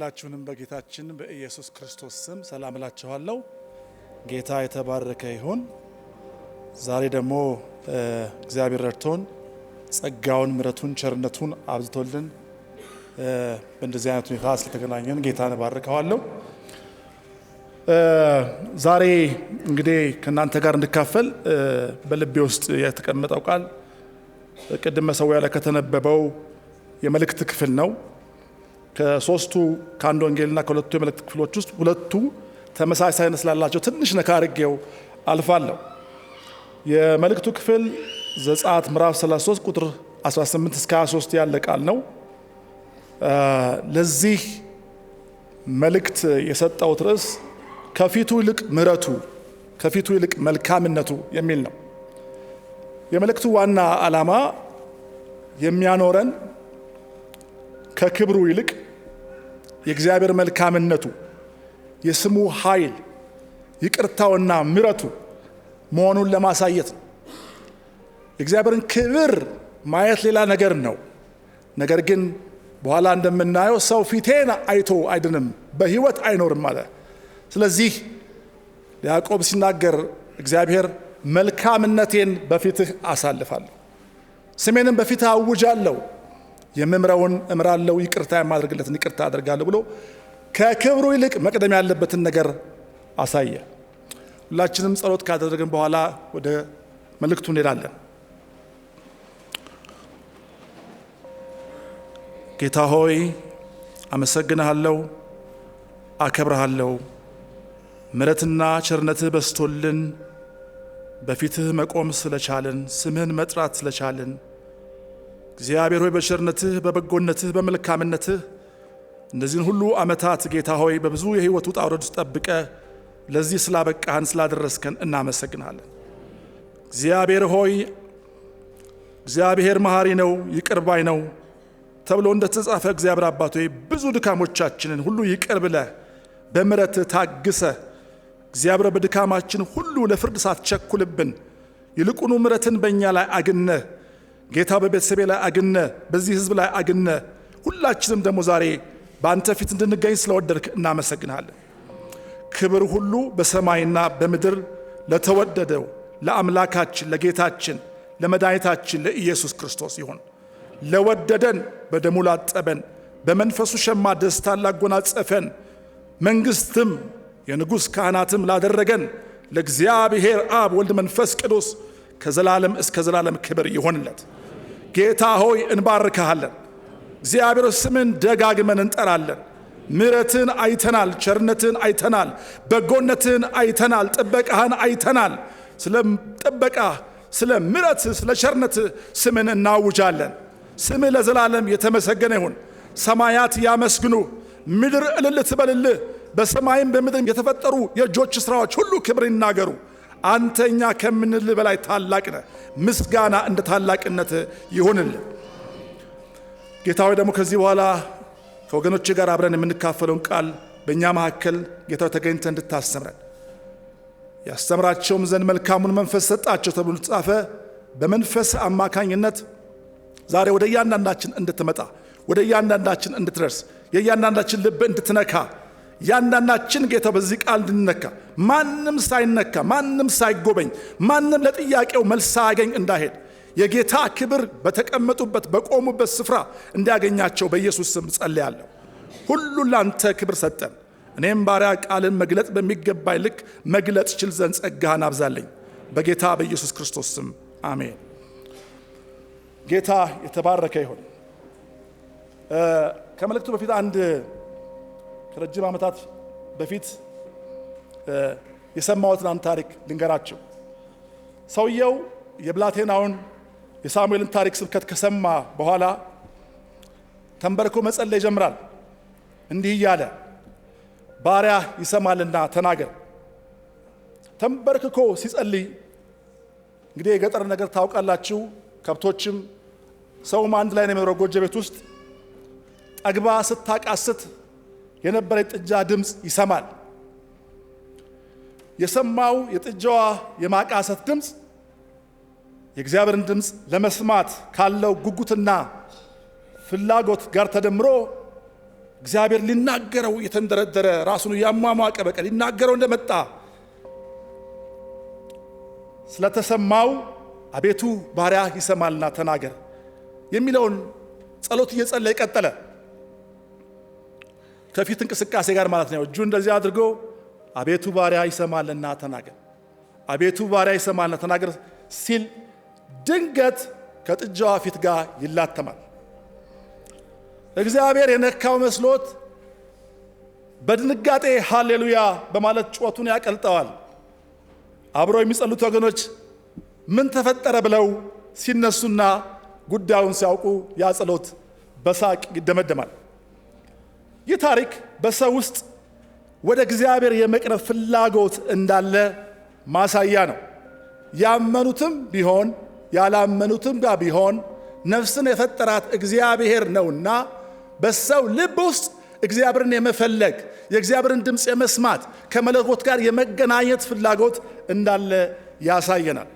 ሁላችሁንም በጌታችን በኢየሱስ ክርስቶስ ስም ሰላም እላችኋለሁ። ጌታ የተባረከ ይሁን። ዛሬ ደግሞ እግዚአብሔር ረድቶን ጸጋውን ምሕረቱን ቸርነቱን አብዝቶልን በእንደዚህ አይነት ሁኔታ ስለተገናኘን ጌታን ባርከዋለሁ። ዛሬ እንግዲህ ከእናንተ ጋር እንድካፈል በልቤ ውስጥ የተቀመጠው ቃል ቅድም መሰዊያ ላይ ከተነበበው የመልእክት ክፍል ነው። ከሶስቱ ከአንድ ወንጌልና ከሁለቱ የመልእክት ክፍሎች ውስጥ ሁለቱ ተመሳሳይነት ስላላቸው ትንሽ ነካ አድርጌው አልፋለሁ። የመልእክቱ ክፍል ዘጸአት ምዕራፍ 33 ቁጥር 18 እስከ 23 ያለ ቃል ነው። ለዚህ መልእክት የሰጠሁት ርዕስ ከፊቱ ይልቅ ምሕረቱ ከፊቱ ይልቅ መልካምነቱ የሚል ነው። የመልእክቱ ዋና ዓላማ የሚያኖረን ከክብሩ ይልቅ የእግዚአብሔር መልካምነቱ የስሙ ኃይል ይቅርታውና ምሕረቱ መሆኑን ለማሳየት ነው። የእግዚአብሔርን ክብር ማየት ሌላ ነገር ነው። ነገር ግን በኋላ እንደምናየው ሰው ፊቴን አይቶ አይድንም በሕይወት አይኖርም አለ። ስለዚህ ያዕቆብ ሲናገር እግዚአብሔር መልካምነቴን በፊትህ አሳልፋለሁ፣ ስሜንም በፊትህ አውጃለሁ፣ የምምረውን እምራለሁ፣ ይቅርታ የማደርግለትን ይቅርታ አደርጋለሁ ብሎ ከክብሩ ይልቅ መቅደም ያለበትን ነገር አሳየ። ሁላችንም ጸሎት ካደረግን በኋላ ወደ መልእክቱ እንሄዳለን። ጌታ ሆይ አመሰግንሃለሁ፣ አከብርሃለሁ። ምሕረትና ቸርነትህ በስቶልን በፊትህ መቆም ስለቻልን ስምህን መጥራት ስለቻልን እግዚአብሔር ሆይ በቸርነትህ በበጎነትህ በመልካምነትህ እነዚህን ሁሉ ዓመታት ጌታ ሆይ በብዙ የሕይወት ውጣ ውረድ ጠብቀ ለዚህ ስላበቃህን ስላደረስከን እናመሰግናለን። እግዚአብሔር ሆይ እግዚአብሔር መሐሪ ነው ይቅር ባይ ነው ተብሎ እንደተጻፈ እግዚአብሔር አባት ሆይ ብዙ ድካሞቻችንን ሁሉ ይቅር ብለህ በምሕረትህ ታግሰህ እግዚአብሔር በድካማችን ሁሉ ለፍርድ ሳትቸኩልብን ይልቁኑ ምሕረትን በእኛ ላይ አግነህ ጌታ በቤተሰቤ ላይ አግነህ በዚህ ሕዝብ ላይ አግነህ ሁላችንም ደግሞ ዛሬ በአንተ ፊት እንድንገኝ ስለወደድክ እናመሰግናለን። ክብር ሁሉ በሰማይና በምድር ለተወደደው ለአምላካችን ለጌታችን ለመድኃኒታችን ለኢየሱስ ክርስቶስ ይሁን። ለወደደን በደሙ ላጠበን በመንፈሱ ሸማ ደስታን ላጎናጸፈን መንግሥትም የንጉሥ ካህናትም ላደረገን ለእግዚአብሔር አብ ወልድ መንፈስ ቅዱስ ከዘላለም እስከ ዘላለም ክብር ይሆንለት። ጌታ ሆይ እንባርክሃለን። እግዚአብሔር ስምን ደጋግመን እንጠራለን። ምሕረትን አይተናል፣ ቸርነትን አይተናል፣ በጎነትን አይተናል፣ ጥበቃህን አይተናል። ስለ ጥበቃ ስለ ምሕረት ስለ ቸርነት ስምን እናውጃለን። ስምህ ለዘላለም የተመሰገነ ይሁን። ሰማያት ያመስግኑ፣ ምድር እልል ትበልልህ፣ በሰማይም በምድርም የተፈጠሩ የእጆች ሥራዎች ሁሉ ክብር ይናገሩ። አንተኛ ከምንልህ በላይ ታላቅ ነህ። ምስጋና እንደ ታላቅነት ይሁንልህ። ጌታዊ ደግሞ ከዚህ በኋላ ከወገኖች ጋር አብረን የምንካፈለውን ቃል በእኛ መካከል ጌታዊ ተገኝተ እንድታስተምረን ያስተምራቸውም ዘንድ መልካሙን መንፈስ ሰጣቸው ተብሎ ተጻፈ። በመንፈስ አማካኝነት ዛሬ ወደ እያንዳንዳችን እንድትመጣ ወደ እያንዳንዳችን እንድትደርስ የእያንዳንዳችን ልብ እንድትነካ እያንዳንዳችን ጌታ በዚህ ቃል እንድንነካ ማንም ሳይነካ ማንም ሳይጎበኝ ማንም ለጥያቄው መልስ ሳያገኝ እንዳይሄድ የጌታ ክብር በተቀመጡበት በቆሙበት ስፍራ እንዲያገኛቸው በኢየሱስ ስም ጸልያለሁ። ሁሉ ላንተ ክብር ሰጠን። እኔም ባሪያ ቃልን መግለጥ በሚገባኝ ልክ መግለጥ ችል ዘንድ ጸጋህን አብዛለኝ። በጌታ በኢየሱስ ክርስቶስ ስም አሜን። ጌታ የተባረከ ይሁን። ከመልእክቱ በፊት አንድ ከረጅም ዓመታት በፊት የሰማሁትን አንድ ታሪክ ልንገራቸው። ሰውየው የብላቴናውን የሳሙኤልን ታሪክ ስብከት ከሰማ በኋላ ተንበርኮ መጸለይ ይጀምራል። እንዲህ እያለ ባሪያ ይሰማልና ተናገር። ተንበርክኮ ሲጸልይ እንግዲህ የገጠር ነገር ታውቃላችሁ። ከብቶችም ሰውም አንድ ላይ ነው የሚኖረው ጎጆ ቤት ውስጥ። ጠግባ ስታቃስት የነበረ የጥጃ ድምፅ ይሰማል። የሰማው የጥጃዋ የማቃሰት ድምፅ የእግዚአብሔርን ድምፅ ለመስማት ካለው ጉጉትና ፍላጎት ጋር ተደምሮ እግዚአብሔር ሊናገረው የተንደረደረ ራሱን ያሟሟቀ በቃ ሊናገረው እንደመጣ ስለተሰማው አቤቱ ባሪያ ይሰማልና ተናገር የሚለውን ጸሎት እየጸለየ ቀጠለ። ከፊት እንቅስቃሴ ጋር ማለት ነው። እጁ እንደዚህ አድርጎ አቤቱ ባሪያ ይሰማልና ተናገር፣ አቤቱ ባሪያ ይሰማልና ተናገር ሲል ድንገት ከጥጃዋ ፊት ጋር ይላተማል። እግዚአብሔር የነካው መስሎት በድንጋጤ ሃሌሉያ በማለት ጩኸቱን ያቀልጠዋል። አብረው የሚጸሉት ወገኖች ምን ተፈጠረ ብለው ሲነሱና ጉዳዩን ሲያውቁ ያ ጸሎት በሳቅ ይደመደማል። ይህ ታሪክ በሰው ውስጥ ወደ እግዚአብሔር የመቅረብ ፍላጎት እንዳለ ማሳያ ነው። ያመኑትም ቢሆን ያላመኑትም ጋር ቢሆን ነፍስን የፈጠራት እግዚአብሔር ነውና በሰው ልብ ውስጥ እግዚአብሔርን የመፈለግ የእግዚአብሔርን ድምፅ የመስማት ከመለኮት ጋር የመገናኘት ፍላጎት እንዳለ ያሳየናል።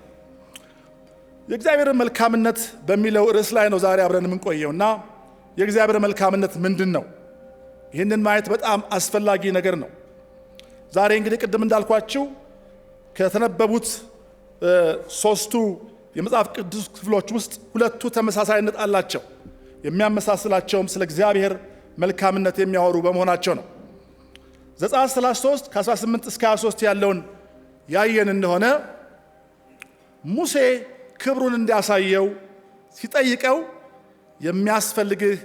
የእግዚአብሔርን መልካምነት በሚለው ርዕስ ላይ ነው ዛሬ አብረን የምንቆየውና የእግዚአብሔር መልካምነት ምንድን ነው? ይህንን ማየት በጣም አስፈላጊ ነገር ነው። ዛሬ እንግዲህ ቅድም እንዳልኳችሁ ከተነበቡት ሶስቱ የመጽሐፍ ቅዱስ ክፍሎች ውስጥ ሁለቱ ተመሳሳይነት አላቸው። የሚያመሳስላቸውም ስለ እግዚአብሔር መልካምነት የሚያወሩ በመሆናቸው ነው። ዘጸአት 33 ከ18 እስከ 23 ያለውን ያየን እንደሆነ ሙሴ ክብሩን እንዲያሳየው ሲጠይቀው የሚያስፈልግህ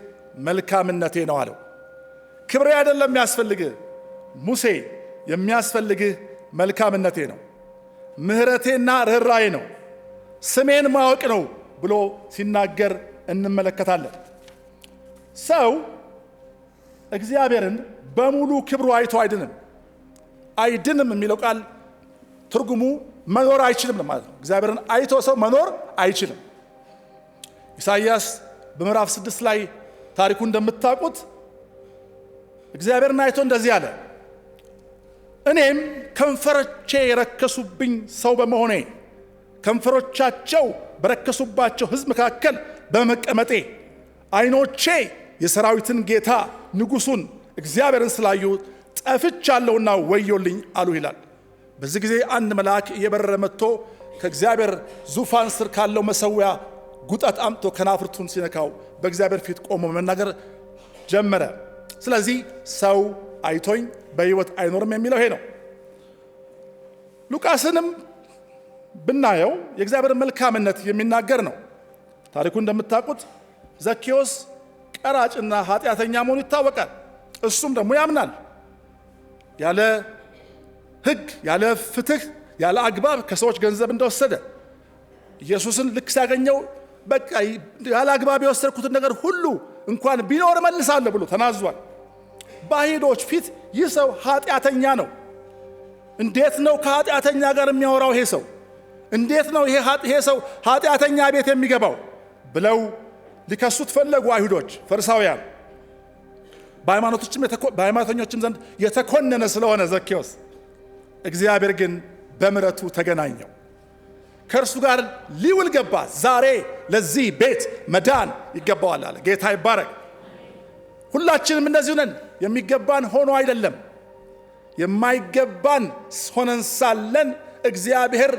መልካምነቴ ነው አለው። ክብሬ አይደለም የሚያስፈልግህ ሙሴ፣ የሚያስፈልግህ መልካምነቴ ነው፣ ምሕረቴና ርኅራኄ ነው፣ ስሜን ማወቅ ነው ብሎ ሲናገር እንመለከታለን። ሰው እግዚአብሔርን በሙሉ ክብሩ አይቶ አይድንም። አይድንም የሚለው ቃል ትርጉሙ መኖር አይችልም ማለት ነው። እግዚአብሔርን አይቶ ሰው መኖር አይችልም። ኢሳይያስ በምዕራፍ 6 ላይ ታሪኩ እንደምታውቁት እግዚአብሔርን አይቶ እንደዚህ አለ፣ እኔም ከንፈሮቼ የረከሱብኝ ሰው በመሆኔ ከንፈሮቻቸው በረከሱባቸው ሕዝብ መካከል በመቀመጤ ዓይኖቼ የሰራዊትን ጌታ ንጉሡን እግዚአብሔርን ስላዩ ጠፍቻለሁና ወዮልኝ አሉ ይላል። በዚህ ጊዜ አንድ መልአክ እየበረረ መጥቶ ከእግዚአብሔር ዙፋን ስር ካለው መሠዊያ ጉጠት አምጥቶ ከናፍርቱን ሲነካው በእግዚአብሔር ፊት ቆሞ መናገር ጀመረ። ስለዚህ ሰው አይቶኝ በሕይወት አይኖርም የሚለው ይሄ ነው። ሉቃስንም ብናየው የእግዚአብሔር መልካምነት የሚናገር ነው። ታሪኩ እንደምታውቁት ዘኬዎስ ቀራጭና ኃጢአተኛ መሆኑ ይታወቃል። እሱም ደግሞ ያምናል። ያለ ሕግ ያለ ፍትህ ያለ አግባብ ከሰዎች ገንዘብ እንደወሰደ ኢየሱስን ልክ ሲያገኘው በቃ ያለ አግባብ የወሰድኩትን ነገር ሁሉ እንኳን ቢኖር እመልሳለሁ ብሎ ተናዟል። በአይሁዶች ፊት ይህ ሰው ኃጢአተኛ ነው። እንዴት ነው ከኃጢአተኛ ጋር የሚያወራው ይሄ ሰው? እንዴት ነው ይሄ ሰው ኃጢአተኛ ቤት የሚገባው ብለው ሊከሱት ፈለጉ አይሁዶች፣ ፈሪሳውያን። በሃይማኖተኞችም ዘንድ የተኮነነ ስለሆነ ዘኬዎስ፣ እግዚአብሔር ግን በምሕረቱ ተገናኘው፣ ከእርሱ ጋር ሊውል ገባ። ዛሬ ለዚህ ቤት መዳን ይገባዋል አለ። ጌታ ይባረክ። ሁላችንም እንደዚሁ ነን። የሚገባን ሆኖ አይደለም፣ የማይገባን ሆነን ሳለን እግዚአብሔር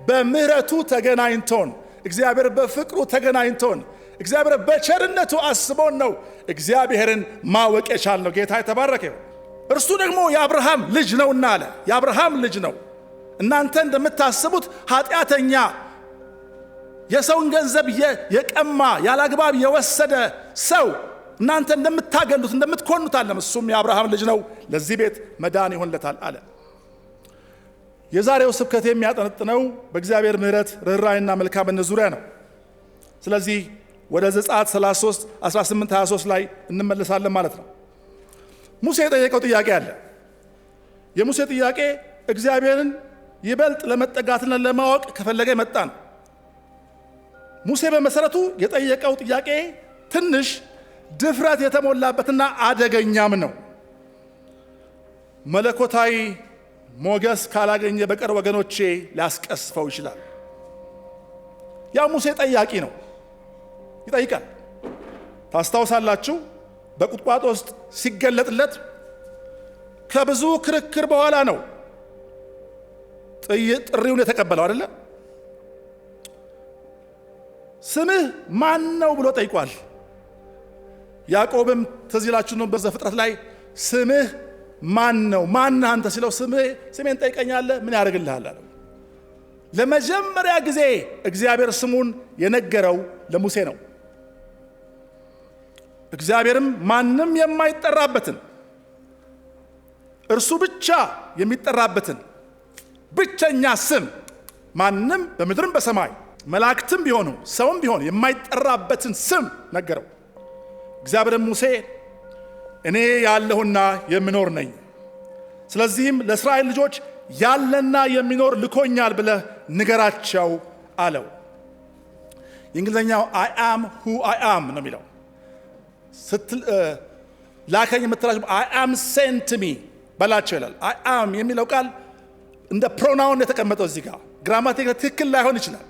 በምሕረቱ ተገናኝቶን፣ እግዚአብሔር በፍቅሩ ተገናኝቶን፣ እግዚአብሔር በቸርነቱ አስቦን ነው እግዚአብሔርን ማወቅ የቻልነው። ጌታ የተባረከ ይሁን። እርሱ ደግሞ የአብርሃም ልጅ ነውና አለ። የአብርሃም ልጅ ነው። እናንተ እንደምታስቡት ኃጢአተኛ፣ የሰውን ገንዘብ የቀማ ያላግባብ የወሰደ ሰው እናንተ እንደምታገሉት እንደምትኮኑት አለም። እሱም የአብርሃም ልጅ ነው፣ ለዚህ ቤት መዳን ይሆንለታል አለ። የዛሬው ስብከት የሚያጠነጥነው በእግዚአብሔር ምሕረት ርኅራኄና መልካምነት ዙሪያ ነው። ስለዚህ ወደ ዘጸአት 33 18 23 ላይ እንመለሳለን ማለት ነው። ሙሴ የጠየቀው ጥያቄ አለ። የሙሴ ጥያቄ እግዚአብሔርን ይበልጥ ለመጠጋትና ለማወቅ ከፈለገ የመጣ ነው። ሙሴ በመሰረቱ የጠየቀው ጥያቄ ትንሽ ድፍረት የተሞላበትና አደገኛም ነው። መለኮታዊ ሞገስ ካላገኘ በቀር ወገኖቼ ሊያስቀስፈው ይችላል። ያ ሙሴ ጠያቂ ነው፣ ይጠይቃል። ታስታውሳላችሁ በቁጥቋጦ ውስጥ ሲገለጥለት ከብዙ ክርክር በኋላ ነው ጥሪውን የተቀበለው አይደለ? ስምህ ማን ነው ብሎ ጠይቋል። ያዕቆብም ትዝ ይላችሁ ነው በዘፍጥረት ላይ ስምህ ማን ነው? ማን አንተ ሲለው ስሜን ጠይቀኛለህ ምን ያደርግልሃል አለው። ለመጀመሪያ ጊዜ እግዚአብሔር ስሙን የነገረው ለሙሴ ነው። እግዚአብሔርም ማንም የማይጠራበትን እርሱ ብቻ የሚጠራበትን ብቸኛ ስም ማንም በምድርም በሰማይ መላእክትም ቢሆኑ ሰውም ቢሆን የማይጠራበትን ስም ነገረው። እግዚአብሔርም ሙሴ እኔ ያለሁና የምኖር ነኝ፣ ስለዚህም ለእስራኤል ልጆች ያለና የሚኖር ልኮኛል ብለህ ንገራቸው አለው። የእንግሊዝኛው I am who I am ነው የሚለው። ላከኝ የምትላቸው I am sent me በላቸው ይላል። I am የሚለው ቃል እንደ ፕሮናውን የተቀመጠው እዚህ ጋር ግራማቲክ ትክክል ላይሆን ይችላል፣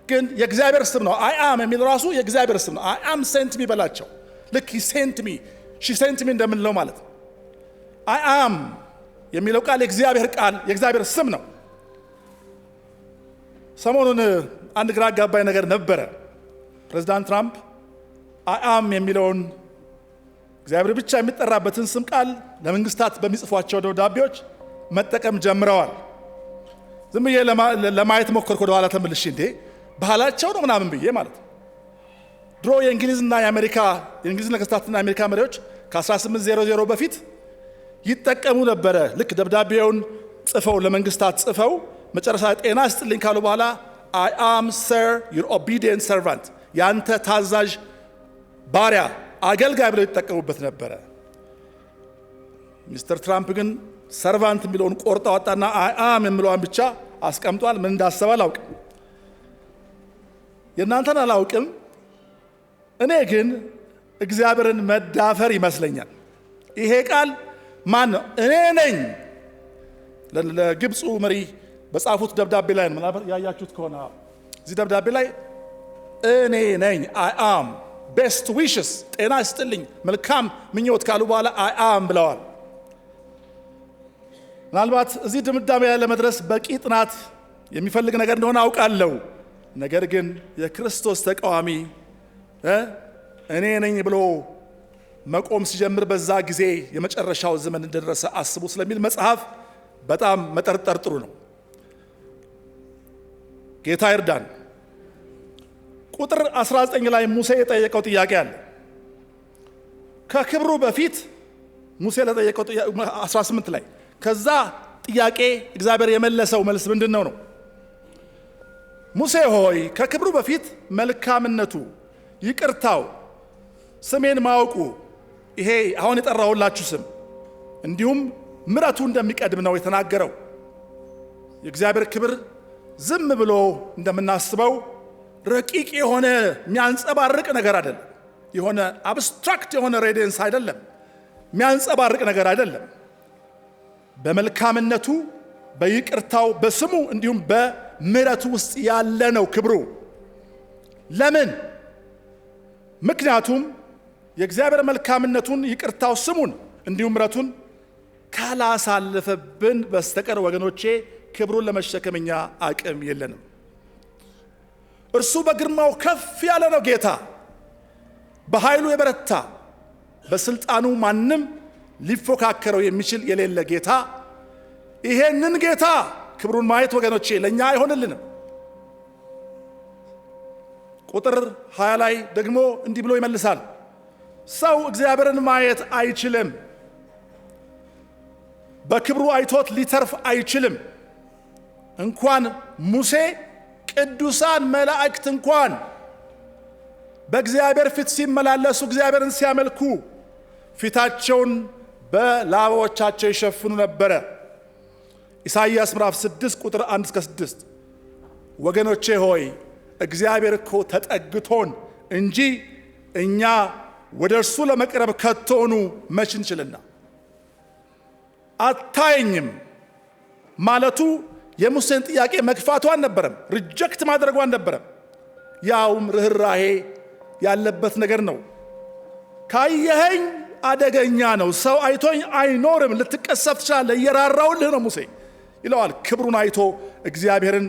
ግን የእግዚአብሔር ስም ነው። I am የሚለው ራሱ የእግዚአብሔር ስም ነው። I am sent me በላቸው። ልክ he sent me she sent me እንደምንለው ማለት ነው። I am የሚለው ቃል የእግዚአብሔር ቃል የእግዚአብሔር ስም ነው። ሰሞኑን አንድ ግራ አጋባይ ነገር ነበረ። ፕሬዝዳንት ትራምፕ I am የሚለውን እግዚአብሔር ብቻ የሚጠራበትን ስም ቃል ለመንግስታት በሚጽፏቸው ደብዳቤዎች መጠቀም ጀምረዋል። ዝም ብዬ ለማየት ሞከርኩ፣ ወደ ኋላ ተመልሼ እንዴ ባህላቸው ነው ምናምን ብዬ ማለት ነው። ድሮ የእንግሊዝና የእንግሊዝ ነገስታትና የአሜሪካ መሪዎች ከ1800 በፊት ይጠቀሙ ነበረ። ልክ ደብዳቤውን ጽፈው ለመንግስታት ጽፈው መጨረሻ ጤና ይስጥልኝ ካሉ በኋላ I am sir your obedient servant ያንተ ታዛዥ ባሪያ አገልጋይ ብለው ይጠቀሙበት ነበረ። ሚስተር ትራምፕ ግን ሰርቫንት የሚለውን ቆርጣ ወጣና I am የሚለውን ብቻ አስቀምጧል። ምን እንዳሰበ አላውቅም፣ የእናንተን አላውቅም። እኔ ግን እግዚአብሔርን መዳፈር ይመስለኛል። ይሄ ቃል ማን ነው? እኔ ነኝ። ለግብፁ መሪ በጻፉት ደብዳቤ ላይ ነው። ምናልባት ያያችሁት ከሆነ እዚህ ደብዳቤ ላይ እኔ ነኝ I am best wishes ጤና ይስጥልኝ መልካም ምኞት ካሉ በኋላ I am ብለዋል። ምናልባት እዚህ ድምዳሜ ላይ ለመድረስ በቂ ጥናት የሚፈልግ ነገር እንደሆነ አውቃለሁ። ነገር ግን የክርስቶስ ተቃዋሚ እኔ ነኝ ብሎ መቆም ሲጀምር በዛ ጊዜ የመጨረሻው ዘመን እንደደረሰ አስቡ ስለሚል መጽሐፍ በጣም መጠርጠር ጥሩ ነው። ጌታ ይርዳን። ቁጥር 19 ላይ ሙሴ የጠየቀው ጥያቄ አለ። ከክብሩ በፊት ሙሴ ለጠየቀው 18 ላይ ከዛ ጥያቄ እግዚአብሔር የመለሰው መልስ ምንድነው ነው? ሙሴ ሆይ ከክብሩ በፊት መልካምነቱ፣ ይቅርታው፣ ስሜን ማወቁ ይሄ አሁን የጠራሁላችሁ ስም እንዲሁም ምሕረቱ እንደሚቀድም ነው የተናገረው። የእግዚአብሔር ክብር ዝም ብሎ እንደምናስበው ረቂቅ የሆነ የሚያንጸባርቅ ነገር አይደለም። የሆነ አብስትራክት የሆነ ሬዲየንስ አይደለም። የሚያንጸባርቅ ነገር አይደለም። በመልካምነቱ፣ በይቅርታው፣ በስሙ እንዲሁም በምሕረቱ ውስጥ ያለ ነው ክብሩ። ለምን? ምክንያቱም የእግዚአብሔር መልካምነቱን፣ ይቅርታው፣ ስሙን እንዲሁም ምሕረቱን ካላሳለፈብን በስተቀር ወገኖቼ ክብሩን ለመሸከምኛ አቅም የለንም። እርሱ በግርማው ከፍ ያለ ነው ጌታ፣ በኃይሉ የበረታ፣ በስልጣኑ ማንም ሊፎካከረው የሚችል የሌለ ጌታ። ይሄንን ጌታ ክብሩን ማየት ወገኖቼ ለኛ አይሆንልንም። ቁጥር 20 ላይ ደግሞ እንዲህ ብሎ ይመልሳል። ሰው እግዚአብሔርን ማየት አይችልም፣ በክብሩ አይቶት ሊተርፍ አይችልም። እንኳን ሙሴ ቅዱሳን መላእክት እንኳን በእግዚአብሔር ፊት ሲመላለሱ እግዚአብሔርን ሲያመልኩ ፊታቸውን በላባዎቻቸው ይሸፍኑ ነበረ። ኢሳይያስ ምዕራፍ 6 ቁጥር 1 እስከ 6 ወገኖቼ ሆይ እግዚአብሔር እኮ ተጠግቶን እንጂ እኛ ወደ እርሱ ለመቅረብ ከቶኑ መች እንችልና። አታየኝም ማለቱ የሙሴን ጥያቄ መግፋቱ አልነበረም፣ ሪጀክት ማድረጉ አልነበረም። ያውም ርኅራሄ ያለበት ነገር ነው። ካየኸኝ አደገኛ ነው። ሰው አይቶኝ አይኖርም፣ ልትቀሰፍ ትችላለህ፣ እየራራውልህ ነው ሙሴ ይለዋል። ክብሩን አይቶ እግዚአብሔርን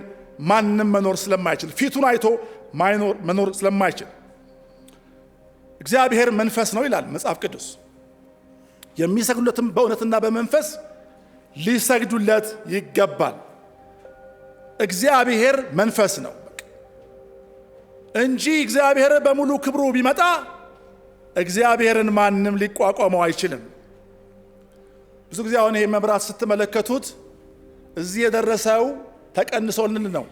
ማንም መኖር ስለማይችል፣ ፊቱን አይቶ መኖር ስለማይችል እግዚአብሔር መንፈስ ነው ይላል መጽሐፍ ቅዱስ። የሚሰግዱለትም በእውነትና በመንፈስ ሊሰግዱለት ይገባል። እግዚአብሔር መንፈስ ነው እንጂ እግዚአብሔር በሙሉ ክብሩ ቢመጣ እግዚአብሔርን ማንም ሊቋቋመው አይችልም። ብዙ ጊዜ አሁን ይሄ መብራት ስትመለከቱት እዚህ የደረሰው ተቀንሶልን ነው።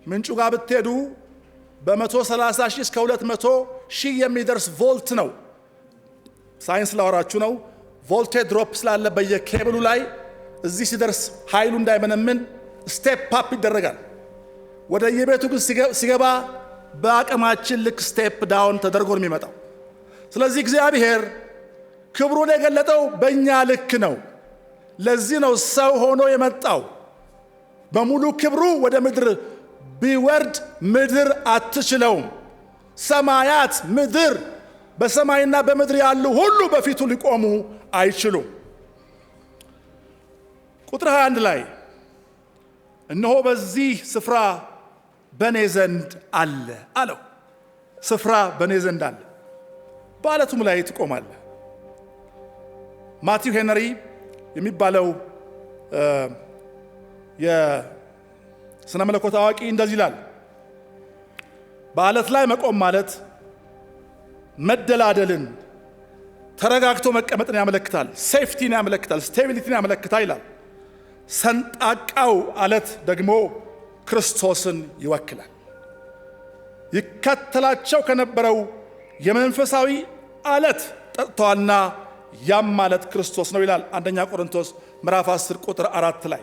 ምንጩ ጋር ብትሄዱ በ130 ሺህ እስከ 200 ሺህ የሚደርስ ቮልት ነው። ሳይንስ ላወራችሁ ነው። ቮልቴጅ ድሮፕ ስላለ በየኬብሉ ላይ እዚህ ሲደርስ ኃይሉ እንዳይመነምን ስቴፕ አፕ ይደረጋል። ወደ የቤቱ ግን ሲገባ በአቅማችን ልክ ስቴፕ ዳውን ተደርጎ ነው የሚመጣው። ስለዚህ እግዚአብሔር ክብሩን የገለጠው በእኛ ልክ ነው። ለዚህ ነው ሰው ሆኖ የመጣው። በሙሉ ክብሩ ወደ ምድር ቢወርድ ምድር አትችለውም። ሰማያት፣ ምድር፣ በሰማይና በምድር ያሉ ሁሉ በፊቱ ሊቆሙ አይችሉም። ቁጥር 21 ላይ እነሆ በዚህ ስፍራ በእኔ ዘንድ አለ አለው። ስፍራ በእኔ ዘንድ አለ፣ በዓለቱም ላይ ትቆማለህ። ማቲው ሄነሪ የሚባለው የሥነ መለኮት አዋቂ እንደዚህ ይላል። በዓለት ላይ መቆም ማለት መደላደልን፣ ተረጋግቶ መቀመጥን ያመለክታል። ሴፍቲን ያመለክታል። ስቴቢሊቲን ያመለክታል ይላል። ሰንጣቃው ዓለት ደግሞ ክርስቶስን ይወክላል። ይከተላቸው ከነበረው የመንፈሳዊ ዓለት ጠጥተዋልና ያም ማለት ክርስቶስ ነው ይላል አንደኛ ቆሮንቶስ ምዕራፍ 10 ቁጥር 4 ላይ።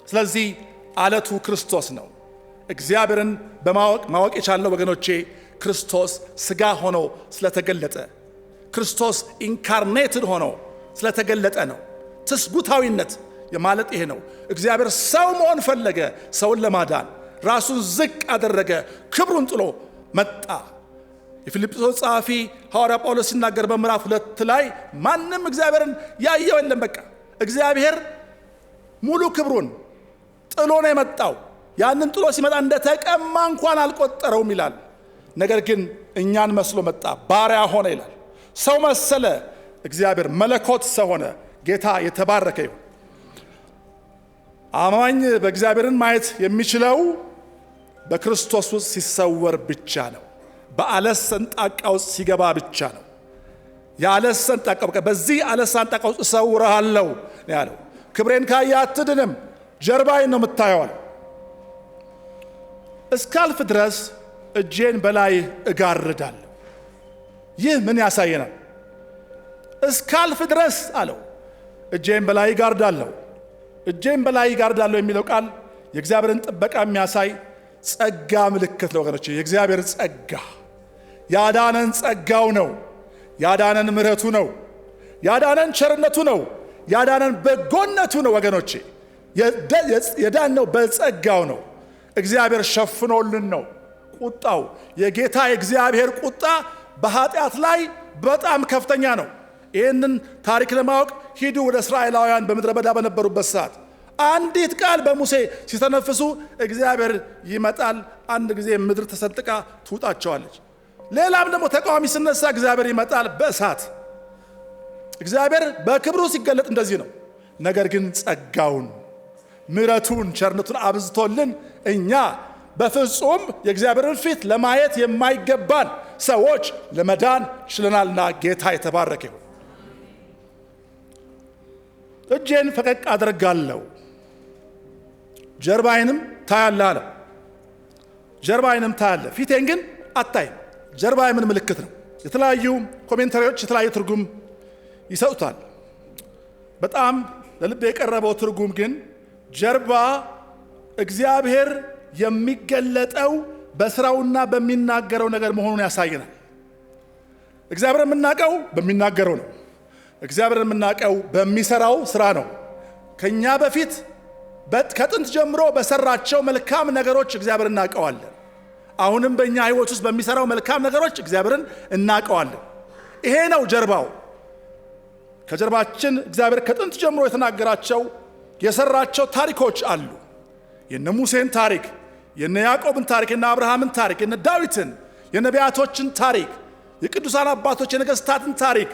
ስለዚህ ዓለቱ ክርስቶስ ነው። እግዚአብሔርን ማወቅ የቻልነው ወገኖቼ ክርስቶስ ሥጋ ሆኖ ስለተገለጠ፣ ክርስቶስ ኢንካርኔትድ ሆኖ ስለተገለጠ ነው። ትስጉታዊነት የማለት ይሄ ነው። እግዚአብሔር ሰው መሆን ፈለገ። ሰውን ለማዳን ራሱን ዝቅ አደረገ። ክብሩን ጥሎ መጣ። የፊልጵስዩስ ጸሐፊ ሐዋርያ ጳውሎስ ሲናገር በምዕራፍ 2 ላይ ማንም እግዚአብሔርን ያየው የለም። በቃ እግዚአብሔር ሙሉ ክብሩን ጥሎ ነው የመጣው። ያንን ጥሎ ሲመጣ እንደተቀማ እንኳን አልቆጠረውም ይላል። ነገር ግን እኛን መስሎ መጣ፣ ባሪያ ሆነ ይላል። ሰው መሰለ። እግዚአብሔር መለኮት ሰው ሆነ። ጌታ የተባረከ ይሁን። አማኝ በእግዚአብሔርን ማየት የሚችለው በክርስቶስ ውስጥ ሲሰወር ብቻ ነው። በዓለት ሰንጣቃ ውስጥ ሲገባ ብቻ ነው። የዓለት ሰንጣቃ በቃ በዚህ ዓለት ሰንጣቃ ውስጥ እሰውርሃለሁ ነው ያለው። ክብሬን ካየህ አትድንም፣ ጀርባዬን ነው የምታየው። እስካልፍ ድረስ እጄን በላይ እጋርዳለሁ። ይህ ምን ያሳየናል? እስካልፍ ድረስ አለው እጄን በላይ እጋርዳለሁ። እጄን በላይ እጋርዳለሁ የሚለው ቃል የእግዚአብሔርን ጥበቃ የሚያሳይ ጸጋ ምልክት ነው ወገኖቼ። የእግዚአብሔር ጸጋ ያዳነን ጸጋው ነው። ያዳነን ምሕረቱ ነው። ያዳነን ቸርነቱ ነው። ያዳነን በጎነቱ ነው ወገኖቼ። የዳነው በጸጋው ነው። እግዚአብሔር ሸፍኖልን ነው። ቁጣው የጌታ የእግዚአብሔር ቁጣ በኃጢአት ላይ በጣም ከፍተኛ ነው። ይህንን ታሪክ ለማወቅ ሂዱ ወደ እስራኤላውያን በምድረ በዳ በነበሩበት ሰዓት አንዲት ቃል በሙሴ ሲተነፍሱ እግዚአብሔር ይመጣል። አንድ ጊዜ ምድር ተሰንጥቃ ትውጣቸዋለች። ሌላም ደግሞ ተቃዋሚ ሲነሳ እግዚአብሔር ይመጣል በእሳት። እግዚአብሔር በክብሩ ሲገለጥ እንደዚህ ነው። ነገር ግን ጸጋውን፣ ምሕረቱን፣ ቸርነቱን አብዝቶልን እኛ በፍጹም የእግዚአብሔርን ፊት ለማየት የማይገባን ሰዎች ለመዳን ችለናልና ጌታ የተባረከ ይሁን። እጄን ፈቀቅ አደርጋለሁ፣ ጀርባዬንም ታያለህ አለ። ጀርባዬንም ታያለህ፣ ፊቴን ግን አታይም። ጀርባ የምን ምልክት ነው? የተለያዩ ኮሜንታሪዎች የተለያዩ ትርጉም ይሰጡታል። በጣም ለልብ የቀረበው ትርጉም ግን ጀርባ እግዚአብሔር የሚገለጠው በስራውና በሚናገረው ነገር መሆኑን ያሳየናል። እግዚአብሔር የምናውቀው በሚናገረው ነው። እግዚአብሔር የምናውቀው በሚሰራው ስራ ነው። ከኛ በፊት ከጥንት ጀምሮ በሰራቸው መልካም ነገሮች እግዚአብሔር እናውቀዋለን። አሁንም በእኛ ሕይወት ውስጥ በሚሰራው መልካም ነገሮች እግዚአብሔርን እናውቀዋለን። ይሄ ነው ጀርባው። ከጀርባችን እግዚአብሔር ከጥንት ጀምሮ የተናገራቸው የሰራቸው ታሪኮች አሉ። የነ ሙሴን ታሪክ፣ የነ ያዕቆብን ታሪክ፣ የነ አብርሃምን ታሪክ፣ የነ ዳዊትን፣ የነቢያቶችን ታሪክ፣ የቅዱሳን አባቶች የነገስታትን ታሪክ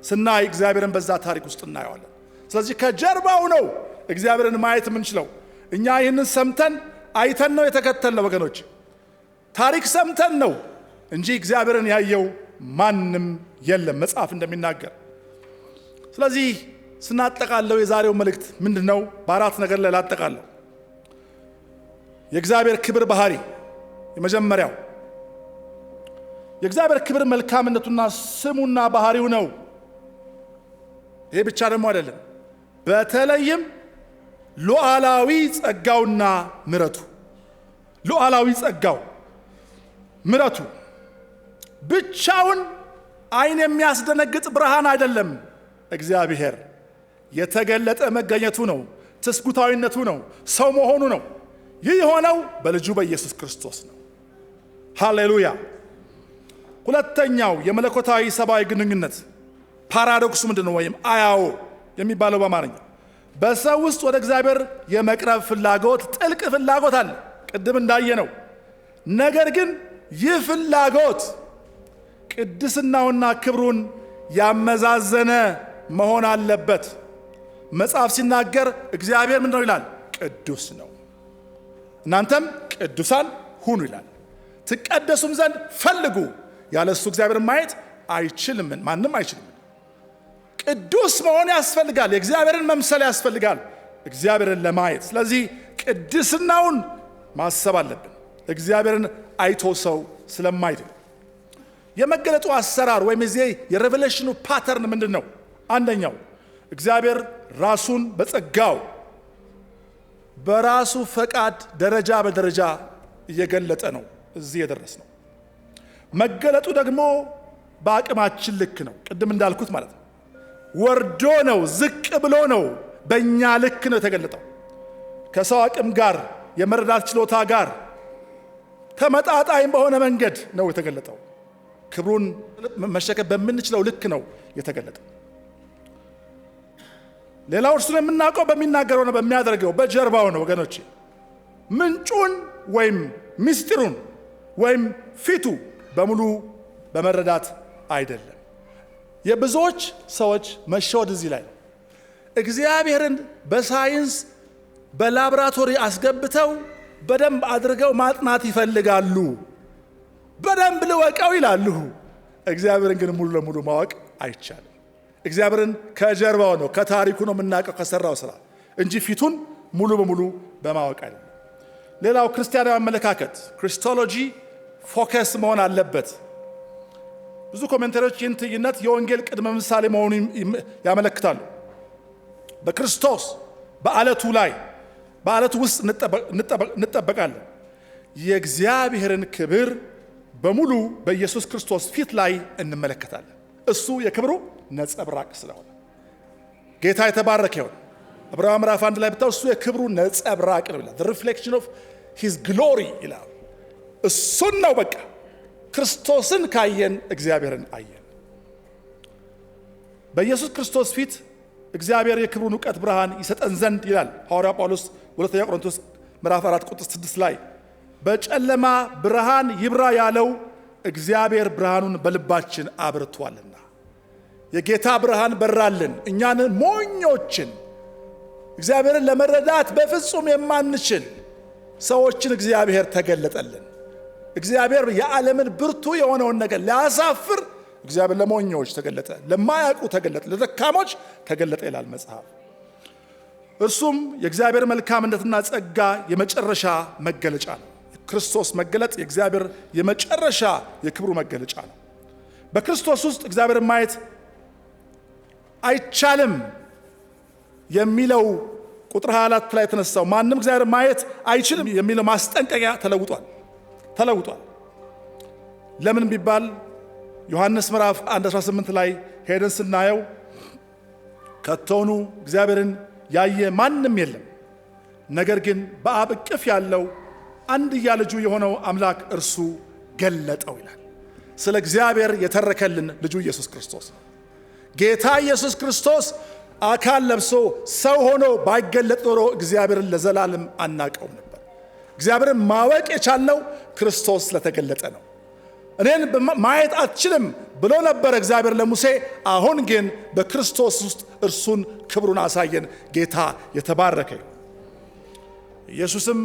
ስናይ እግዚአብሔርን በዛ ታሪክ ውስጥ እናየዋለን። ስለዚህ ከጀርባው ነው እግዚአብሔርን ማየት የምንችለው። እኛ ይህንን ሰምተን አይተን ነው የተከተልነው ወገኖች። ታሪክ ሰምተን ነው እንጂ እግዚአብሔርን ያየው ማንም የለም መጽሐፍ እንደሚናገር። ስለዚህ ስናጠቃለው የዛሬው መልእክት ምንድነው? በአራት ነገር ላይ ላጠቃለው። የእግዚአብሔር ክብር ባህሪ የመጀመሪያው የእግዚአብሔር ክብር መልካምነቱና ስሙና ባህሪው ነው። ይሄ ብቻ ደግሞ አይደለም፣ በተለይም ሉዓላዊ ጸጋውና ምሕረቱ። ሉዓላዊ ጸጋው ምሕረቱ ብቻውን ዓይን የሚያስደነግጥ ብርሃን አይደለም። እግዚአብሔር የተገለጠ መገኘቱ ነው፣ ትስጉታዊነቱ ነው፣ ሰው መሆኑ ነው። ይህ የሆነው በልጁ በኢየሱስ ክርስቶስ ነው። ሃሌሉያ። ሁለተኛው የመለኮታዊ ሰብአዊ ግንኙነት ፓራዶክሱ ምንድነው? ወይም አያዎ የሚባለው በአማርኛ በሰው ውስጥ ወደ እግዚአብሔር የመቅረብ ፍላጎት፣ ጥልቅ ፍላጎት አለ ቅድም እንዳየነው። ነገር ግን ይህ ፍላጎት ቅድስናውና ክብሩን ያመዛዘነ መሆን አለበት። መጽሐፍ ሲናገር እግዚአብሔር ምንድነው ይላል? ቅዱስ ነው፣ እናንተም ቅዱሳን ሁኑ ይላል። ትቀደሱም ዘንድ ፈልጉ። ያለሱ እግዚአብሔርን ማየት አይችልም፣ ማንም አይችልም። ቅዱስ መሆን ያስፈልጋል፣ የእግዚአብሔርን መምሰል ያስፈልጋል እግዚአብሔርን ለማየት። ስለዚህ ቅድስናውን ማሰብ አለብን፣ እግዚአብሔርን አይቶ ሰው ስለማይድን። የመገለጡ አሰራር ወይም የሬቨሌሽኑ ፓተርን ምንድን ነው? አንደኛው እግዚአብሔር ራሱን በጸጋው በራሱ ፈቃድ ደረጃ በደረጃ እየገለጠ ነው እዚህ የደረስ ነው። መገለጡ ደግሞ በአቅማችን ልክ ነው። ቅድም እንዳልኩት ማለት ነው፣ ወርዶ ነው፣ ዝቅ ብሎ ነው፣ በእኛ ልክ ነው የተገለጠው። ከሰው አቅም ጋር የመረዳት ችሎታ ጋር ተመጣጣኝ በሆነ መንገድ ነው የተገለጠው። ክብሩን መሸከም በምንችለው ልክ ነው የተገለጠው። ሌላው እርሱን የምናውቀው በሚናገረው ነው፣ በሚያደርገው በጀርባው ነው ወገኖቼ። ምንጩን ወይም ምስጢሩን ወይም ፊቱ በሙሉ በመረዳት አይደለም። የብዙዎች ሰዎች መሸወድ እዚህ ላይ ነው። እግዚአብሔርን በሳይንስ በላብራቶሪ አስገብተው በደንብ አድርገው ማጥናት ይፈልጋሉ። በደንብ ልወቀው ይላሉ። እግዚአብሔርን ግን ሙሉ ለሙሉ ማወቅ አይቻልም። እግዚአብሔርን ከጀርባው ነው፣ ከታሪኩ ነው የምናውቀው፣ ከሰራው ስራ እንጂ ፊቱን ሙሉ በሙሉ በማወቅ አይደለም። ሌላው ክርስቲያናዊ አመለካከት ክሪስቶሎጂ ፎከስ መሆን አለበት። ብዙ ኮሜንታሪዎች ይህን ትዕይንት የወንጌል ቅድመ ምሳሌ መሆኑን ያመለክታሉ። በክርስቶስ በዓለቱ ላይ በዓለቱ ውስጥ እንጠበቃለን። የእግዚአብሔርን ክብር በሙሉ በኢየሱስ ክርስቶስ ፊት ላይ እንመለከታለን። እሱ የክብሩ ነጸብራቅ ስለሆነ ጌታ የተባረከ ይሁን። ዕብራውያን ምዕራፍ 1 ላይ ብታው እሱ የክብሩ ነጸብራቅ ነው ይላል። the reflection of his glory ይላል። እሱን ነው በቃ። ክርስቶስን ካየን እግዚአብሔርን አየን። በኢየሱስ ክርስቶስ ፊት እግዚአብሔር የክብሩን ዕውቀት ብርሃን ይሰጠን ዘንድ ይላል ሐዋርያ ጳውሎስ ሁለተኛ ቆሮንቶስ ምዕራፍ 4 ቁጥር 6 ላይ በጨለማ ብርሃን ይብራ ያለው እግዚአብሔር ብርሃኑን በልባችን አብርቷልና። የጌታ ብርሃን በራልን። እኛን ሞኞችን እግዚአብሔርን ለመረዳት በፍጹም የማንችል ሰዎችን እግዚአብሔር ተገለጠልን። እግዚአብሔር የዓለምን ብርቱ የሆነውን ነገር ሊያሳፍር እግዚአብሔር ለሞኞች ተገለጠ፣ ለማያውቁ ተገለጠ፣ ለደካሞች ተገለጠ ይላል መጽሐፍ። እርሱም የእግዚአብሔር መልካምነትና ጸጋ የመጨረሻ መገለጫ ነው። ክርስቶስ መገለጥ የእግዚአብሔር የመጨረሻ የክብሩ መገለጫ ነው። በክርስቶስ ውስጥ እግዚአብሔር ማየት አይቻልም የሚለው ቁጥር 24 ላይ የተነሳው ማንም እግዚአብሔር ማየት አይችልም የሚለው ማስጠንቀቂያ ተለውጧል። ለምን ቢባል ዮሐንስ ምዕራፍ 1:18 ላይ ሄደን ስናየው ከቶኑ እግዚአብሔርን ያየ ማንም የለም፣ ነገር ግን በአብ እቅፍ ያለው አንድያ ልጁ የሆነው አምላክ እርሱ ገለጠው ይላል። ስለ እግዚአብሔር የተረከልን ልጁ ኢየሱስ ክርስቶስ ነው። ጌታ ኢየሱስ ክርስቶስ አካል ለብሶ ሰው ሆኖ ባይገለጥ ኖሮ እግዚአብሔርን ለዘላለም አናቀውም ነበር። እግዚአብሔርን ማወቅ የቻልነው ክርስቶስ ስለተገለጠ ነው። እኔን ማየት አትችልም ብሎ ነበር እግዚአብሔር ለሙሴ። አሁን ግን በክርስቶስ ውስጥ እርሱን ክብሩን አሳየን። ጌታ የተባረከ። ኢየሱስም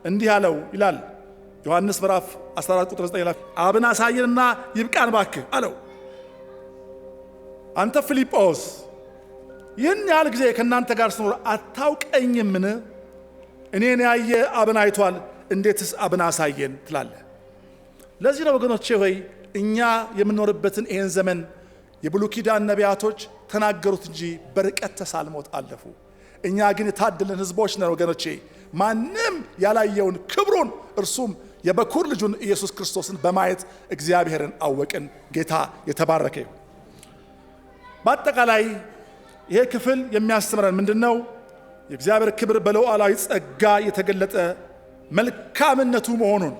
እንዲህ አለው ይላል ዮሐንስ ምዕራፍ 14 ቁጥር 9 ላይ አብን አሳየንና ይብቃን ባክህ አለው። አንተ ፊልጶስ ይህን ያህል ጊዜ ከእናንተ ጋር ስኖር አታውቀኝምን? እኔን ያየ አብን አይቷል፣ እንዴትስ አብን አሳየን ትላለህ? ለዚህ ነው ወገኖቼ ሆይ እኛ የምንኖርበትን ይህን ዘመን የብሉይ ኪዳን ነቢያቶች ተናገሩት እንጂ በርቀት ተሳልሞት አለፉ። እኛ ግን የታደልን ሕዝቦች ነን ወገኖቼ። ማንም ያላየውን ክብሩን እርሱም የበኩር ልጁን ኢየሱስ ክርስቶስን በማየት እግዚአብሔርን አወቅን። ጌታ የተባረከ ይሁን። በአጠቃላይ ይሄ ክፍል የሚያስተምረን ምንድነው? የእግዚአብሔር ክብር በሉዓላዊ ጸጋ የተገለጠ መልካምነቱ መሆኑን፣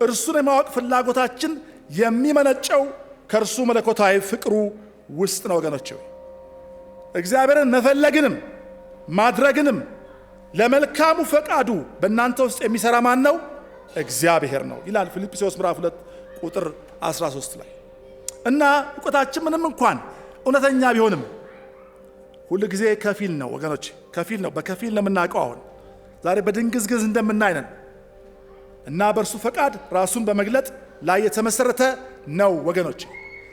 እርሱን የማወቅ ፍላጎታችን የሚመነጨው ከእርሱ መለኮታዊ ፍቅሩ ውስጥ ነው ወገኖቼ። እግዚአብሔርን መፈለግንም ማድረግንም ለመልካሙ ፈቃዱ በእናንተ ውስጥ የሚሰራ ማን ነው? እግዚአብሔር ነው ይላል ፊልጵስዩስ ምዕራፍ 2 ቁጥር 13 ላይ። እና እውቀታችን ምንም እንኳን እውነተኛ ቢሆንም ሁሉ ጊዜ ከፊል ነው ወገኖች፣ ከፊል ነው። በከፊል ነው የምናውቀው። አሁን ዛሬ በድንግዝግዝ እንደምናይነን እና በእርሱ ፈቃድ ራሱን በመግለጥ ላይ የተመሰረተ ነው ወገኖች።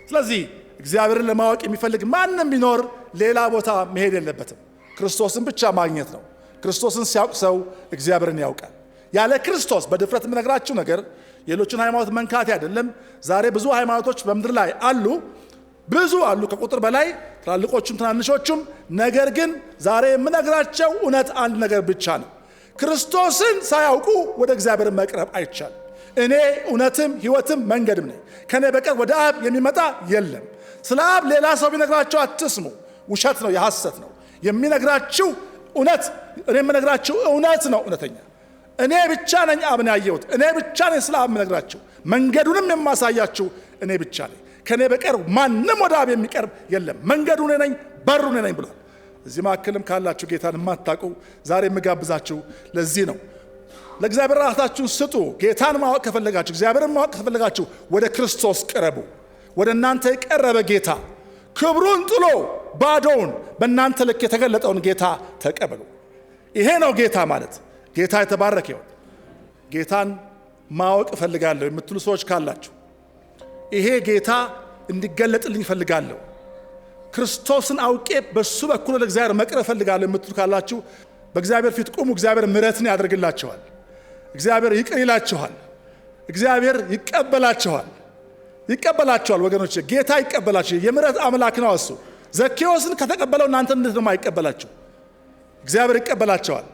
ስለዚህ እግዚአብሔርን ለማወቅ የሚፈልግ ማንም ቢኖር ሌላ ቦታ መሄድ የለበትም። ክርስቶስን ብቻ ማግኘት ነው። ክርስቶስን ሲያውቅ ሰው እግዚአብሔርን ያውቃል። ያለ ክርስቶስ በድፍረት የምነግራችሁ ነገር የሌሎችን ሃይማኖት መንካቴ አይደለም። ዛሬ ብዙ ሃይማኖቶች በምድር ላይ አሉ፣ ብዙ አሉ፣ ከቁጥር በላይ ትላልቆቹም ትናንሾቹም። ነገር ግን ዛሬ የምነግራቸው እውነት አንድ ነገር ብቻ ነው። ክርስቶስን ሳያውቁ ወደ እግዚአብሔር መቅረብ አይቻልም። እኔ እውነትም ሕይወትም መንገድም ነኝ፣ ከኔ በቀር ወደ አብ የሚመጣ የለም። ስለ አብ ሌላ ሰው ቢነግራችሁ አትስሙ፣ ውሸት ነው፣ የሐሰት ነው። የሚነግራችሁ እውነት፣ እኔ የምነግራችሁ እውነት ነው፣ እውነተኛ። እኔ ብቻ ነኝ አብን ያየሁት፣ እኔ ብቻ ነኝ ስለ አብ የምነግራችሁ፣ መንገዱንም የማሳያችሁ እኔ ብቻ ነኝ። ከኔ በቀር ማንም ወደ አብ የሚቀርብ የለም። መንገዱ እኔ ነኝ፣ በሩ እኔ ነኝ ብሏል። እዚህ መካከልም ካላችሁ ጌታን የማታውቁ ዛሬ የምጋብዛችሁ ለዚህ ነው። ለእግዚአብሔር ራሳችሁን ስጡ። ጌታን ማወቅ ከፈለጋችሁ፣ እግዚአብሔርን ማወቅ ከፈለጋችሁ ወደ ክርስቶስ ቅረቡ። ወደ እናንተ የቀረበ ጌታ ክብሩን ጥሎ ባዶውን በእናንተ ልክ የተገለጠውን ጌታ ተቀበሉ። ይሄ ነው ጌታ ማለት። ጌታ የተባረከ ይሁን። ጌታን ማወቅ እፈልጋለሁ የምትሉ ሰዎች ካላችሁ፣ ይሄ ጌታ እንዲገለጥልኝ እፈልጋለሁ፣ ክርስቶስን አውቄ በሱ በኩል ወደ እግዚአብሔር መቅረብ እፈልጋለሁ የምትሉ ካላችሁ በእግዚአብሔር ፊት ቁሙ። እግዚአብሔር ምሕረትን ያደርግላችኋል። እግዚአብሔር ይቅር ይላችኋል። እግዚአብሔር ይቀበላችኋል ወገኖች። ጌታ ይቀበላችኋል። የምሕረት አምላክ ነው እሱ። ዘኬዎስን ከተቀበለው እናንተ እንዴት ነው የማይቀበላችሁ? እግዚአብሔር ይቀበላችኋል።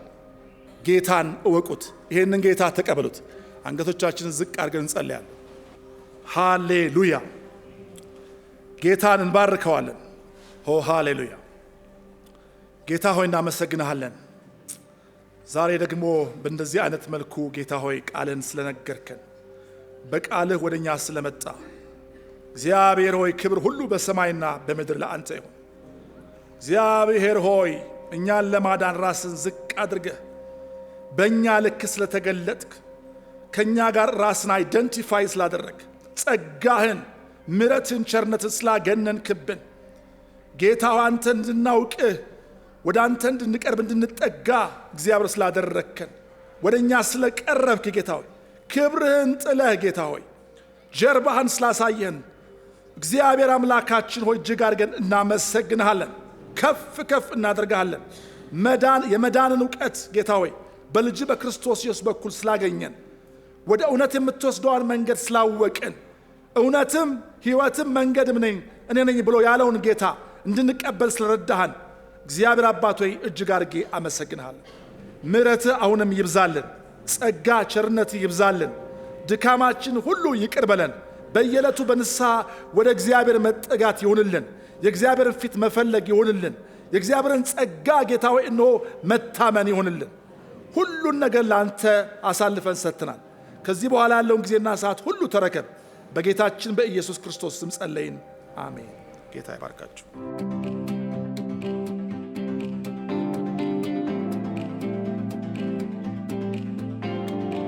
ጌታን እወቁት። ይሄንን ጌታ ተቀበሉት። አንገቶቻችንን ዝቅ አድርገን እንጸልያለን። ሃሌሉያ። ጌታን እንባርከዋለን። ሃሌሉያ። ጌታ ሆይ እናመሰግንሃለን። ዛሬ ደግሞ በእንደዚህ አይነት መልኩ ጌታ ሆይ ቃልን ስለነገርከን፣ በቃልህ ወደኛ ስለመጣ እግዚአብሔር ሆይ ክብር ሁሉ በሰማይና በምድር ለአንተ ይሁን። እግዚአብሔር ሆይ እኛን ለማዳን ራስን ዝቅ አድርገህ በእኛ ልክ ስለተገለጥክ፣ ከእኛ ጋር ራስን አይደንቲፋይ ስላደረግ፣ ጸጋህን፣ ምሕረትን፣ ቸርነትን ስላገነንክብን ጌታ አንተ እንድናውቅህ ወደ አንተ እንድንቀርብ እንድንጠጋ እግዚአብሔር ስላደረግከን፣ ወደ እኛ ስለቀረብክ ጌታ ሆይ ክብርህን ጥለህ ጌታ ሆይ ጀርባህን ስላሳየን እግዚአብሔር አምላካችን ሆይ እጅግ አድርገን እናመሰግንሃለን። ከፍ ከፍ እናደርግሃለን። የመዳንን እውቀት ጌታ ሆይ በልጅ በክርስቶስ ኢየሱስ በኩል ስላገኘን፣ ወደ እውነት የምትወስደዋን መንገድ ስላወቅን፣ እውነትም ሕይወትም መንገድም እኔ ነኝ ብሎ ያለውን ጌታ እንድንቀበል ስለረዳሃን እግዚአብሔር አባት ሆይ እጅግ አድርጌ አመሰግንሃለሁ። ምሕረትህ አሁንም ይብዛልን። ጸጋ ቸርነትህ ይብዛልን። ድካማችን ሁሉ ይቅር በለን። በየዕለቱ በንስሐ ወደ እግዚአብሔር መጠጋት ይሁንልን። የእግዚአብሔርን ፊት መፈለግ ይሁንልን። የእግዚአብሔርን ጸጋ ጌታ ሆይ እነሆ መታመን ይሁንልን። ሁሉን ነገር ለአንተ አሳልፈን ሰጥተናል። ከዚህ በኋላ ያለውን ጊዜና ሰዓት ሁሉ ተረከብ። በጌታችን በኢየሱስ ክርስቶስ ስም ጸለይን፣ አሜን። ጌታ ይባርካችሁ።